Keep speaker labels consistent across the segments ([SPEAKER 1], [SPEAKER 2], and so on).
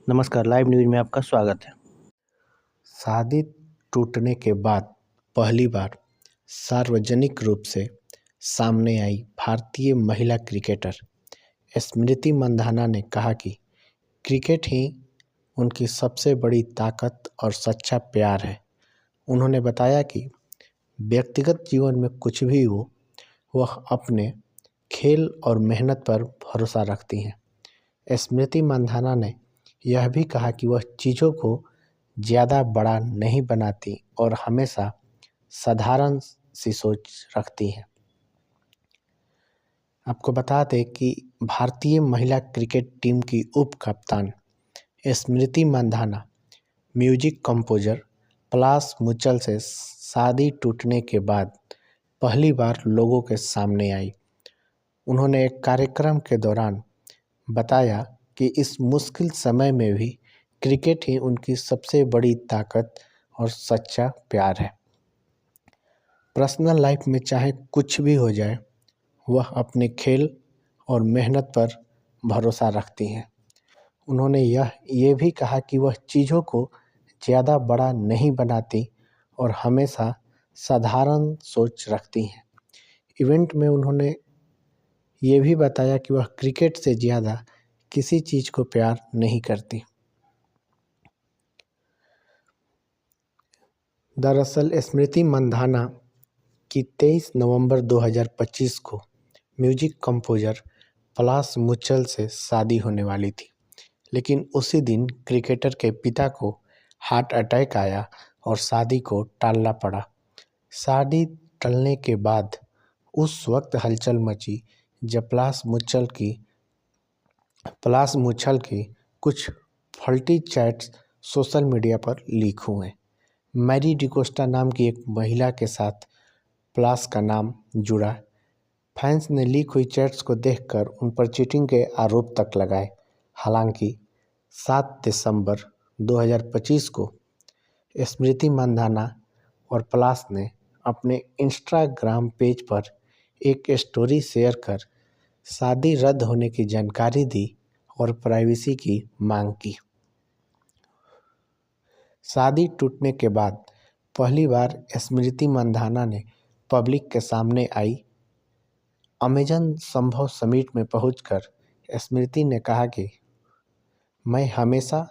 [SPEAKER 1] नमस्कार, live news में आपका स्वागत है।
[SPEAKER 2] शादी टूटने के बाद पहली बार सार्वजनिक रूप से सामने आई भारतीय महिला क्रिकेटर स्मृति मंधाना ने कहा कि क्रिकेट ही उनकी सबसे बड़ी ताकत और सच्चा प्यार है। उन्होंने बताया कि व्यक्तिगत जीवन में कुछ भी हो, वह अपने खेल और मेहनत पर भरोसा रखती हैं। स्मृति मंधाना ने यह भी कहा कि वह चीज़ों को ज़्यादा बड़ा नहीं बनाती और हमेशा साधारण सी सोच रखती हैं। आपको बता दें कि भारतीय महिला क्रिकेट टीम की उप कप्तान स्मृति मंधाना म्यूजिक कंपोजर पलाश मुचल से शादी टूटने के बाद पहली बार लोगों के सामने आई। उन्होंने एक कार्यक्रम के दौरान बताया कि इस मुश्किल समय में भी क्रिकेट ही उनकी सबसे बड़ी ताकत और सच्चा प्यार है। पर्सनल लाइफ में चाहे कुछ भी हो जाए, वह अपने खेल और मेहनत पर भरोसा रखती हैं। उन्होंने ये भी कहा कि वह चीज़ों को ज़्यादा बड़ा नहीं बनाती और हमेशा साधारण सोच रखती हैं। इवेंट में उन्होंने ये भी बताया कि वह क्रिकेट से ज़्यादा किसी चीज़ को प्यार नहीं करती। दरअसल स्मृति मंधाना की 23 नवंबर 2025 को म्यूजिक कंपोजर पलाश मुचल से शादी होने वाली थी, लेकिन उसी दिन क्रिकेटर के पिता को हार्ट अटैक आया और शादी को टालना पड़ा। शादी टलने के बाद उस वक्त हलचल मची जब पलाश मुचल की कुछ फर्जी चैट्स सोशल मीडिया पर लीक हुए। मैरी डिकोस्टा नाम की एक महिला के साथ पलाश का नाम जुड़ा। फैंस ने लीक हुई चैट्स को देखकर उन पर चीटिंग के आरोप तक लगाए। हालांकि 7 दिसंबर 2025 को स्मृति मंधाना और पलाश ने अपने इंस्टाग्राम पेज पर एक स्टोरी शेयर कर शादी रद्द होने की जानकारी दी और प्राइवेसी की मांग की। शादी टूटने के बाद पहली बार स्मृति मंधाना ने पब्लिक के सामने आई। अमेजन संभव समिट में पहुंचकर स्मृति ने कहा कि मैं हमेशा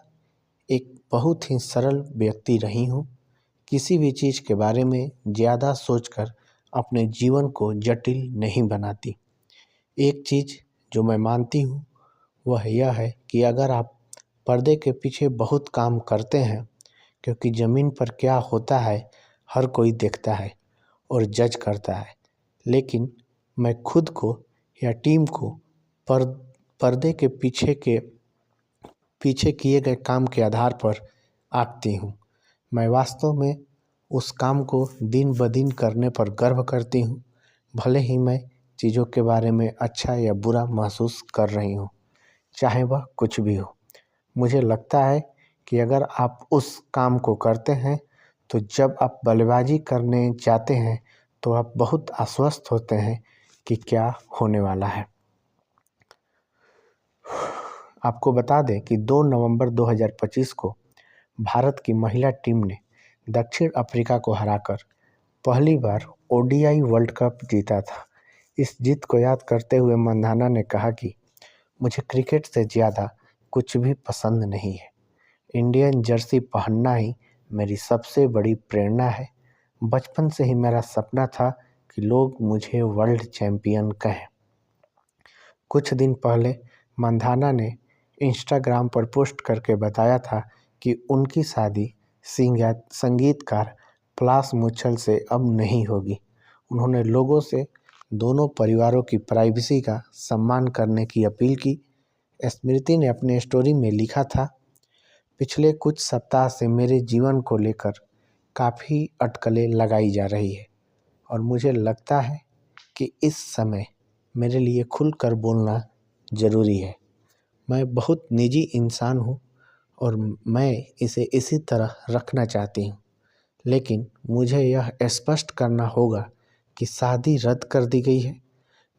[SPEAKER 2] एक बहुत ही सरल व्यक्ति रही हूँ। किसी भी चीज़ के बारे में ज़्यादा सोचकर अपने जीवन को जटिल नहीं बनाती। एक चीज़ जो मैं मानती हूँ वह यह है कि अगर आप पर्दे के पीछे बहुत काम करते हैं, क्योंकि ज़मीन पर क्या होता है हर कोई देखता है और जज करता है, लेकिन मैं खुद को या टीम को पर्दे के पीछे किए गए काम के आधार पर आंकती हूँ। मैं वास्तव में उस काम को दिन ब दिन करने पर गर्व करती हूँ, भले ही मैं चीज़ों के बारे में अच्छा या बुरा महसूस कर रही हूँ, चाहे वह कुछ भी हो। मुझे लगता है कि अगर आप उस काम को करते हैं तो जब आप बल्लेबाजी करने जाते हैं तो आप बहुत आश्वस्त होते हैं कि क्या होने वाला है। आपको बता दें कि 2 नवंबर 2025 को भारत की महिला टीम ने दक्षिण अफ्रीका को हराकर पहली बार ओडीआई वर्ल्ड कप जीता था। इस जीत को याद करते हुए मंधाना ने कहा कि मुझे क्रिकेट से ज़्यादा कुछ भी पसंद नहीं है। इंडियन जर्सी पहनना ही मेरी सबसे बड़ी प्रेरणा है। बचपन से ही मेरा सपना था कि लोग मुझे वर्ल्ड चैंपियन कहें। कुछ दिन पहले मंधाना ने इंस्टाग्राम पर पोस्ट करके बताया था कि उनकी शादी संगीतकार पलाश मुचल से अब नहीं होगी। उन्होंने लोगों से दोनों परिवारों की प्राइवेसी का सम्मान करने की अपील की। स्मृति ने अपने स्टोरी में लिखा था, पिछले कुछ सप्ताह से मेरे जीवन को लेकर काफ़ी अटकलें लगाई जा रही है और मुझे लगता है कि इस समय मेरे लिए खुलकर बोलना ज़रूरी है। मैं बहुत निजी इंसान हूँ और मैं इसे इसी तरह रखना चाहती हूँ, लेकिन मुझे यह स्पष्ट करना होगा कि शादी रद्द कर दी गई है।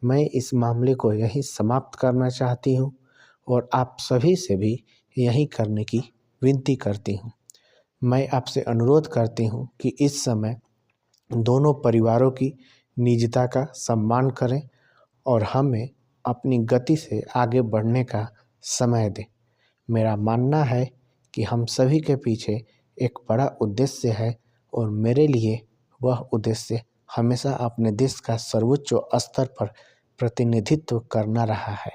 [SPEAKER 2] मैं इस मामले को यहीं समाप्त करना चाहती हूँ और आप सभी से भी यही करने की विनती करती हूँ। मैं आपसे अनुरोध करती हूँ कि इस समय दोनों परिवारों की निजता का सम्मान करें और हमें अपनी गति से आगे बढ़ने का समय दें। मेरा मानना है कि हम सभी के पीछे एक बड़ा उद्देश्य है और मेरे लिए वह उद्देश्य हमेशा अपने देश का सर्वोच्च स्तर पर प्रतिनिधित्व करना रहा है।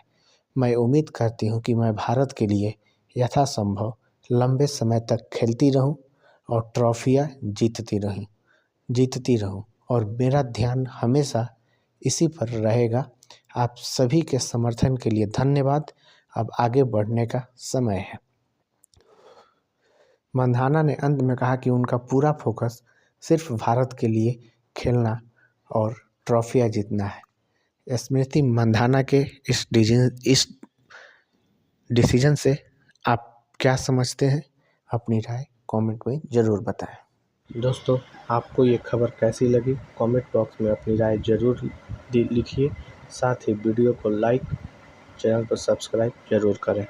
[SPEAKER 2] मैं उम्मीद करती हूँ कि मैं भारत के लिए यथासंभव लंबे समय तक खेलती रहूँ और ट्रॉफियाँ जीतती रहूँ और मेरा ध्यान हमेशा इसी पर रहेगा। आप सभी के समर्थन के लिए धन्यवाद। अब आगे बढ़ने का समय है। मंधाना ने अंत में कहा कि उनका पूरा फोकस सिर्फ भारत के लिए खेलना और ट्रॉफियाँ जीतना है। स्मृति मंधाना के इस डिसीजन से आप क्या समझते हैं? अपनी राय कमेंट में ज़रूर बताएं।
[SPEAKER 1] दोस्तों, आपको ये खबर कैसी लगी कमेंट बॉक्स में अपनी राय ज़रूर लिखिए। साथ ही वीडियो को लाइक, चैनल को सब्सक्राइब ज़रूर करें।